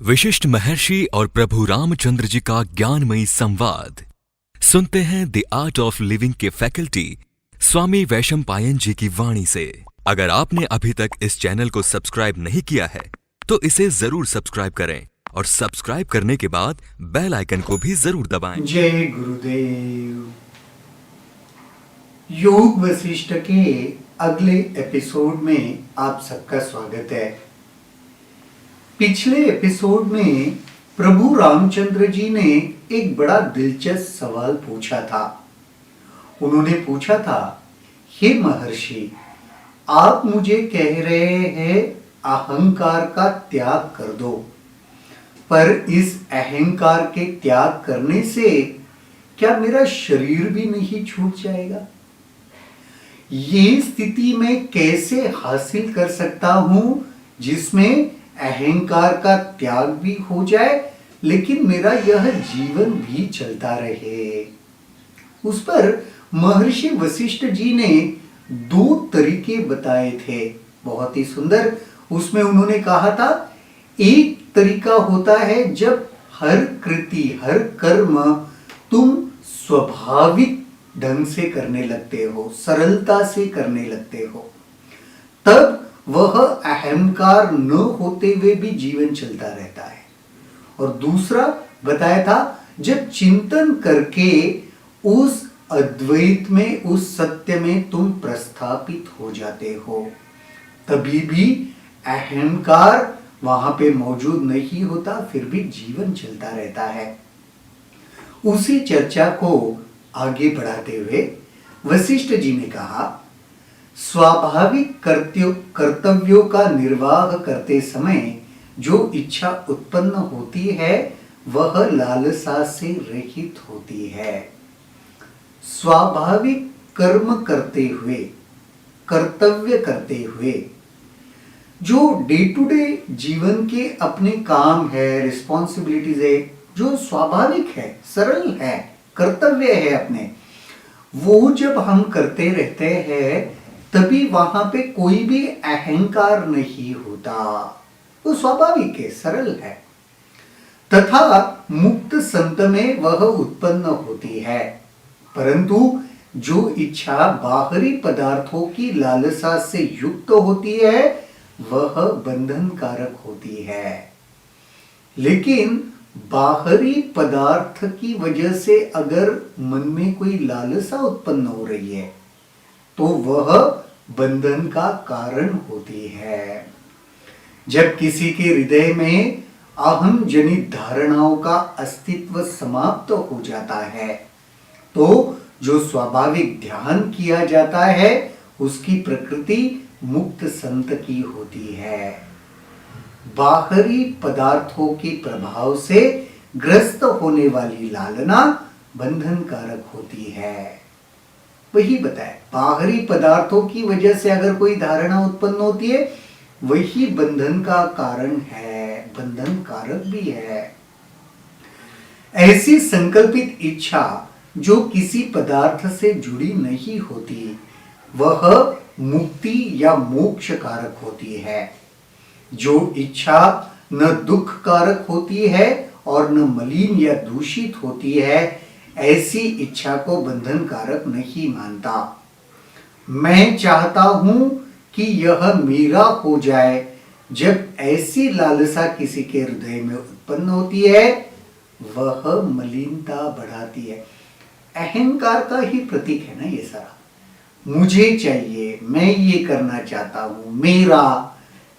विशिष्ट महर्षि और प्रभु रामचंद्र जी का ज्ञानमयी संवाद सुनते हैं द आर्ट ऑफ लिविंग के फैकल्टी स्वामी वैशंपायन जी की वाणी से। अगर आपने अभी तक इस चैनल को सब्सक्राइब नहीं किया है तो इसे जरूर सब्सक्राइब करें और सब्सक्राइब करने के बाद बेल आइकन को भी जरूर दबाएं। जय गुरुदेव। योग वशिष्ठ के अगले एपिसोड में आप सबका स्वागत है। पिछले एपिसोड में प्रभु रामचंद्र जी ने एक बड़ा दिलचस्प सवाल पूछा था। उन्होंने पूछा था, हे महर्षि, आप मुझे कह रहे हैं अहंकार का त्याग कर दो, पर इस अहंकार के त्याग करने से क्या मेरा शरीर भी नहीं छूट जाएगा? ये स्थिति मैं कैसे हासिल कर सकता हूं जिसमें अहंकार का त्याग भी हो जाए लेकिन मेरा यह जीवन भी चलता रहे? उस पर महर्षि वशिष्ठ जी ने दो तरीके बताए थे, बहुत ही सुंदर। उसमें उन्होंने कहा था, एक तरीका होता है जब हर कृति हर कर्म तुम स्वाभाविक ढंग से करने लगते हो, सरलता से करने लगते हो, तब वह अहंकार न होते हुए भी जीवन चलता रहता है। और दूसरा बताया था, जब चिंतन करके उस अद्वैत में, उस सत्य में तुम प्रस्थापित हो जाते हो, तभी भी अहंकार वहां पे मौजूद नहीं होता, फिर भी जीवन चलता रहता है। उसी चर्चा को आगे बढ़ाते हुए वशिष्ठ जी ने कहा, स्वाभाविक कर्तव्यों का निर्वाह करते समय जो इच्छा उत्पन्न होती है वह लालसा से रहित होती है। स्वाभाविक कर्म करते हुए, कर्तव्य करते हुए, जो डे टू डे जीवन के अपने काम है, रिस्पॉन्सिबिलिटीज है, जो स्वाभाविक है, सरल है, कर्तव्य है अपने, वो जब हम करते रहते हैं तभी वहां पे कोई भी अहंकार नहीं होता, वो स्वाभाविक है, सरल है। तथा मुक्त संत में वह उत्पन्न होती है, परंतु जो इच्छा बाहरी पदार्थों की लालसा से युक्त होती है वह बंधन कारक होती है। लेकिन बाहरी पदार्थ की वजह से अगर मन में कोई लालसा उत्पन्न हो रही है तो वह बंधन का कारण होती है। जब किसी के हृदय में अहम जनित धारणाओं का अस्तित्व समाप्त हो जाता है तो जो स्वाभाविक ध्यान किया जाता है उसकी प्रकृति मुक्त संत की होती है। बाहरी पदार्थों के प्रभाव से ग्रस्त होने वाली लालना बंधन कारक होती है। वही बताए, बाहरी पदार्थों की वजह से अगर कोई धारणा उत्पन्न होती है वही बंधन का कारण है, बंधन कारक भी है। ऐसी संकल्पित इच्छा जो किसी पदार्थ से जुड़ी नहीं होती वह मुक्ति या मोक्ष कारक होती है। जो इच्छा न दुख कारक होती है और न मलिन या दूषित होती है, ऐसी इच्छा को बंधन कारक नहीं मानता। मैं चाहता हूं कि यह मेरा हो जाए, जब ऐसी लालसा किसी के हृदय में उत्पन्न होती है वह मलिनता बढ़ाती है। अहंकार का ही प्रतीक है ना ये सारा। मुझे चाहिए, मैं ये करना चाहता हूं, मेरा,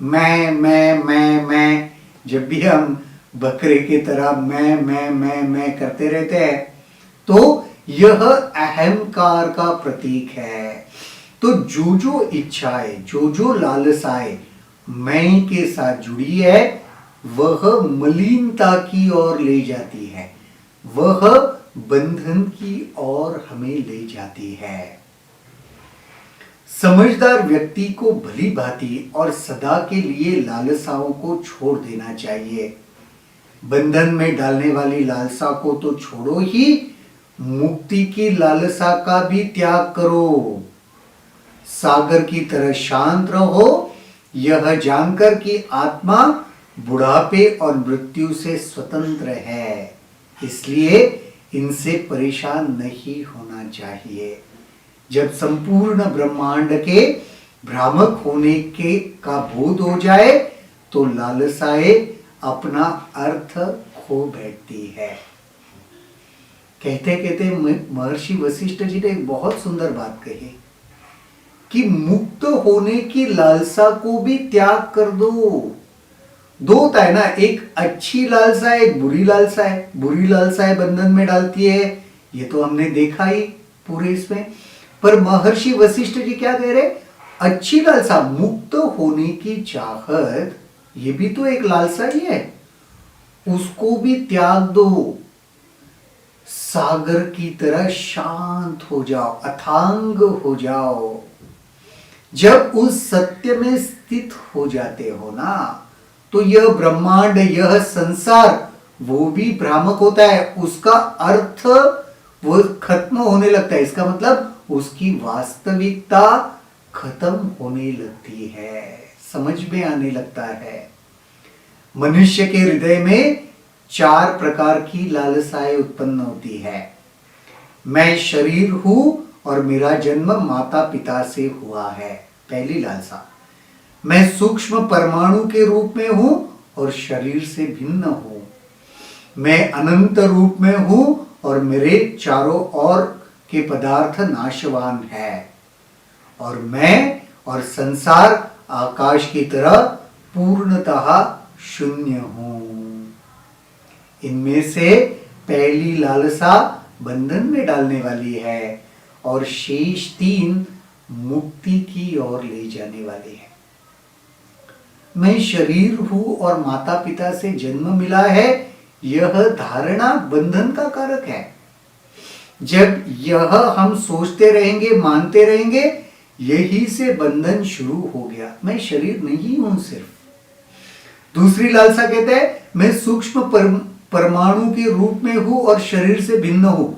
मैं। जब भी हम बकरे की तरह मैं करते रहते हैं तो यह अहंकार का प्रतीक है। तो जो इच्छाएं, जो लालसाएं मैं के साथ जुड़ी है वह मलिनता की ओर ले जाती है, वह बंधन की ओर हमें ले जाती है। समझदार व्यक्ति को भली भांति और सदा के लिए लालसाओं को छोड़ देना चाहिए। बंधन में डालने वाली लालसा को तो छोड़ो ही, मुक्ति की लालसा का भी त्याग करो। सागर की तरह शांत रहो, यह जानकर कि आत्मा बुढ़ापे और मृत्यु से स्वतंत्र है, इसलिए इनसे परेशान नहीं होना चाहिए। जब संपूर्ण ब्रह्मांड के भ्रामक होने के का बोध हो जाए तो लालसाएं अपना अर्थ खो बैठती है। कहते कहते महर्षि वशिष्ठ जी ने एक बहुत सुंदर बात कही कि मुक्त होने की लालसा को भी त्याग कर दो। दो होता है ना, एक अच्छी लालसा है, एक बुरी लालसा है। बुरी लालसाएं बंधन में डालती है, ये तो हमने देखा ही पूरे इसमें। पर महर्षि वशिष्ठ जी क्या कह रहे, अच्छी लालसा, मुक्त होने की चाहत, ये भी तो एक लालसा ही है, उसको भी त्याग दो। सागर की तरह शांत हो जाओ, अथांग हो जाओ। जब उस सत्य में स्थित हो जाते हो ना, तो यह ब्रह्मांड, यह संसार, वो भी भ्रामक होता है, उसका अर्थ वो खत्म होने लगता है। इसका मतलब उसकी वास्तविकता खत्म होने लगती है, समझ में आने लगता है। मनुष्य के हृदय में 4 प्रकार की लालसाएं उत्पन्न होती है। मैं शरीर हूं और मेरा जन्म माता पिता से हुआ है, पहली लालसा। मैं सूक्ष्म परमाणु के रूप में हूं और शरीर से भिन्न हूं। मैं अनंत रूप में हूं और मेरे चारों ओर के पदार्थ नाशवान है। और मैं और संसार आकाश की तरह पूर्णतः शून्य हूं। इनमें से पहली लालसा बंधन में डालने वाली है और शेष 3 मुक्ति की ओर ले जाने वाली है। मैं शरीर हूं और माता पिता से जन्म मिला है, यह धारणा बंधन का कारक है। जब यह हम सोचते रहेंगे, मानते रहेंगे, यही से बंधन शुरू हो गया। मैं शरीर नहीं हूं सिर्फ। दूसरी लालसा कहते हैं मैं सूक्ष्म परमाणु के रूप में हूं और शरीर से भिन्न हूं,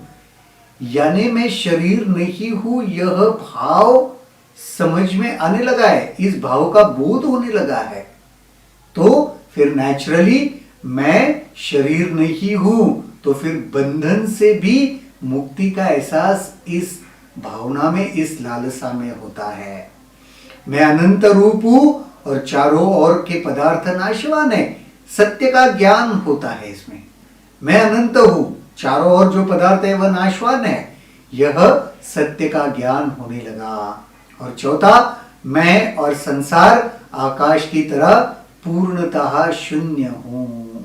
यानी मैं शरीर नहीं हूं, यह भाव समझ में आने लगा है, इस भाव का बोध होने लगा है। तो फिर नेचुरली मैं शरीर नहीं हूं, तो फिर बंधन से भी मुक्ति का एहसास इस भावना में, इस लालसा में होता है। मैं अनंत रूप हूं और चारों ओर के पदार्थ नाशवान है, सत्य का ज्ञान होता है इसमें। मैं अनंत हूं, चारों ओर जो पदार्थ है वह नाशवान है, यह सत्य का ज्ञान होने लगा। और चौथा, मैं और संसार आकाश की तरह पूर्णतः शून्य हूं।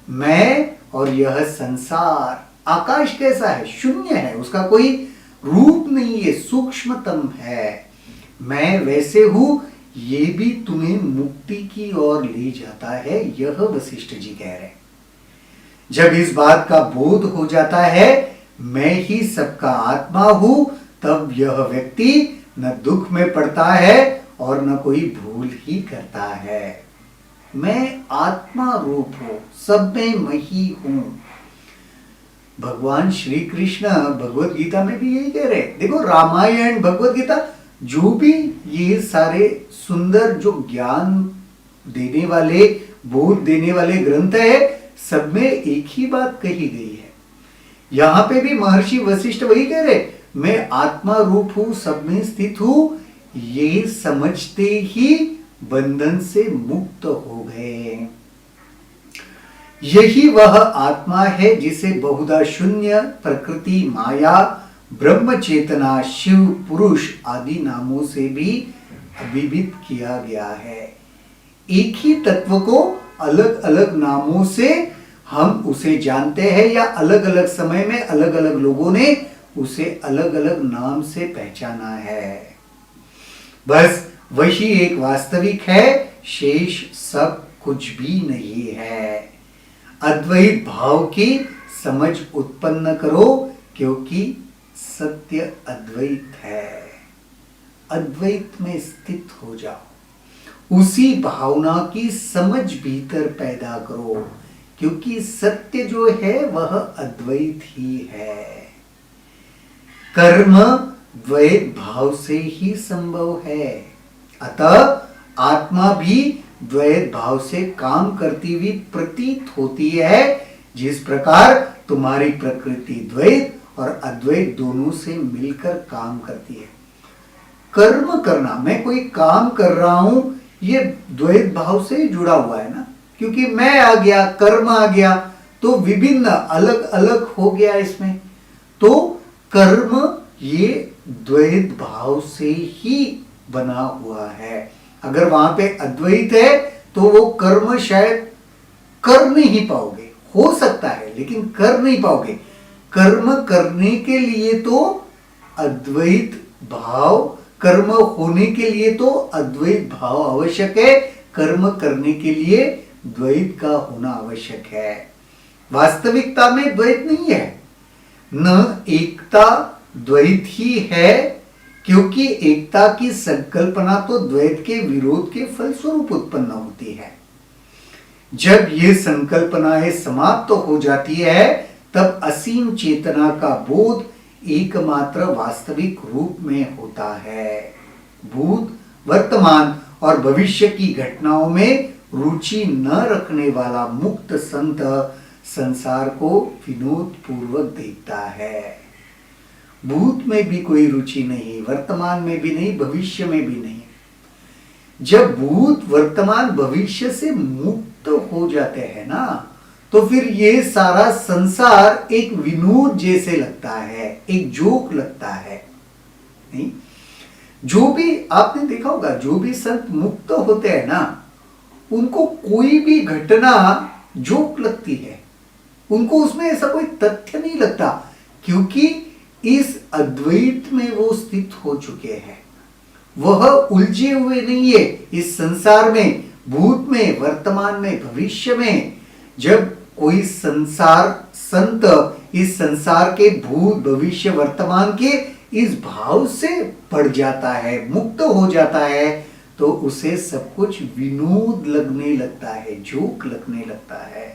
मैं और यह संसार, आकाश कैसा है, शून्य है, उसका कोई रूप नहीं है, सूक्ष्मतम है। मैं वैसे हूं, ये भी तुम्हें मुक्ति की ओर ले जाता है, यह वशिष्ठ जी कह रहे हैं। जब इस बात का बोध हो जाता है मैं ही सबका आत्मा हूं, तब यह व्यक्ति न दुख में पड़ता है और न कोई भूल ही करता है। मैं आत्मा रूप हूं, सब में मैं ही हूं। भगवान श्री कृष्ण भगवत गीता में भी यही कह रहे हैं। देखो, रामायण, भगवत गीता, जो भी ये सारे सुंदर जो ज्ञान देने वाले, बोध देने वाले ग्रंथ है, सब में एक ही बात कही गई है। यहां पे भी महर्षि वशिष्ठ वही कह रहे, मैं आत्मा रूप हूं, सब में स्थित हूं, ये समझते ही बंधन से मुक्त हो गए। यही वह आत्मा है जिसे बहुधा शून्य, प्रकृति, माया, ब्रह्म चेतना, शिव, पुरुष आदि नामों से भी अभिहित किया गया है। एक ही तत्व को अलग अलग नामों से हम उसे जानते हैं, या अलग अलग समय में अलग अलग लोगों ने उसे अलग अलग नाम से पहचाना है। बस वही एक वास्तविक है, शेष सब कुछ भी नहीं है। अद्वैत भाव की समझ उत्पन्न करो, क्योंकि सत्य अद्वैत है। अद्वैत में स्थित हो जाओ, उसी भावना की समझ भीतर पैदा करो, क्योंकि सत्य जो है वह अद्वैत ही है। कर्म द्वैत भाव से ही संभव है, अतः आत्मा भी द्वैत भाव से काम करती हुई प्रतीत होती है, जिस प्रकार तुम्हारी प्रकृति द्वैत और अद्वैत दोनों से मिलकर काम करती है। कर्म करना, मैं कोई काम कर रहा हूं, ये द्वैत भाव से जुड़ा हुआ है ना, क्योंकि मैं आ गया, कर्म आ गया, तो विभिन्न अलग अलग हो गया इसमें। तो कर्म ये द्वैत भाव से ही बना हुआ है। अगर वहां पे अद्वैत है तो वो कर्म शायद कर नहीं पाओगे, हो सकता है लेकिन कर नहीं पाओगे। कर्म करने के लिए तो अद्वैत भाव, कर्म होने के लिए तो अद्वैत भाव आवश्यक है, कर्म करने के लिए द्वैत का होना आवश्यक है। वास्तविकता में द्वैत नहीं है, न एकता द्वैत ही है, क्योंकि एकता की संकल्पना तो द्वैत के विरोध के फलस्वरूप उत्पन्न होती है। जब ये संकल्पनाएं समाप्त हो जाती है तब असीम चेतना का बोध एकमात्र वास्तविक रूप में होता है। भूत, वर्तमान और भविष्य की घटनाओं में रुचि न रखने वाला मुक्त संत संसार को विनोद पूर्वक देखता है। भूत में भी कोई रुचि नहीं, वर्तमान में भी नहीं, भविष्य में भी नहीं। जब भूत, वर्तमान, भविष्य से मुक्त हो जाते हैं ना, तो फिर ये सारा संसार एक विनोद जैसे लगता है, एक जोक लगता है। नहीं, जो भी आपने देखा होगा, जो भी संत मुक्त होते हैं ना, उनको कोई भी घटना जोक लगती है, उनको उसमें ऐसा कोई तथ्य नहीं लगता, क्योंकि इस अद्वैत में वो स्थित हो चुके हैं। वह उलझे हुए नहीं है इस संसार में, भूत में, वर्तमान में, भविष्य में। जब कोई संत इस संसार के भूत, भविष्य, वर्तमान के इस भाव से पड़ जाता है, मुक्त हो जाता है, तो उसे सब कुछ विनोद लगने लगता है, जोक लगने लगता है।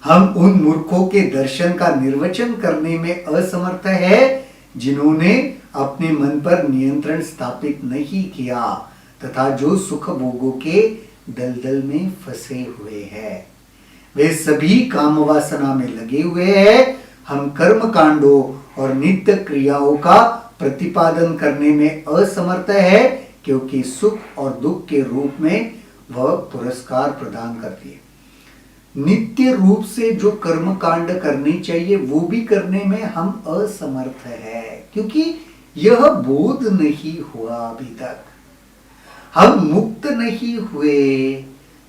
हम उन मूर्खों के दर्शन का निर्वचन करने में असमर्थ है जिन्होंने अपने मन पर नियंत्रण स्थापित नहीं किया तथा जो सुख भोगों के दलदल में फंसे हुए हैं। वे सभी काम वासना में लगे हुए हैं। हम कर्म कांडों और नित्य क्रियाओं का प्रतिपादन करने में असमर्थ है, क्योंकि सुख और दुख के रूप में वह पुरस्कार प्रदान करती है। नित्य रूप से जो कर्म कांड करनी चाहिए वो भी करने में हम असमर्थ है, क्योंकि यह बोध नहीं हुआ अभी तक। हम मुक्त नहीं हुए।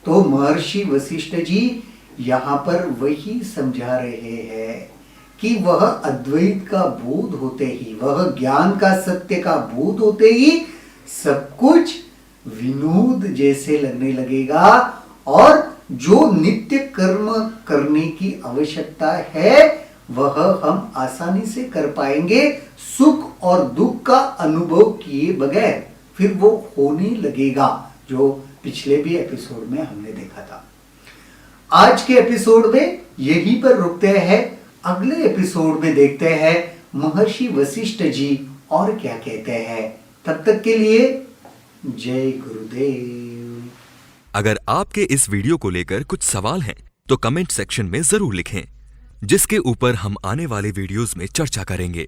तो महर्षि वशिष्ठ जी यहां पर वही समझा रहे हैं कि वह अद्वैत का बोध होते ही, वह ज्ञान का, सत्य का बोध होते ही सब कुछ विनोद जैसे लगने लगेगा, और जो नित्य कर्म करने की आवश्यकता है वह हम आसानी से कर पाएंगे, सुख और दुख का अनुभव किए बगैर। फिर वो होने लगेगा, जो पिछले भी एपिसोड में हमने देखा था। आज के एपिसोड में यहीं पर रुकते हैं। अगले एपिसोड में देखते हैं महर्षि वशिष्ठ जी और क्या कहते हैं। तब तक के लिए जय गुरुदेव। अगर आपके इस वीडियो को लेकर कुछ सवाल हैं तो कमेंट सेक्शन में जरूर लिखें, जिसके ऊपर हम आने वाले वीडियोस में चर्चा करेंगे।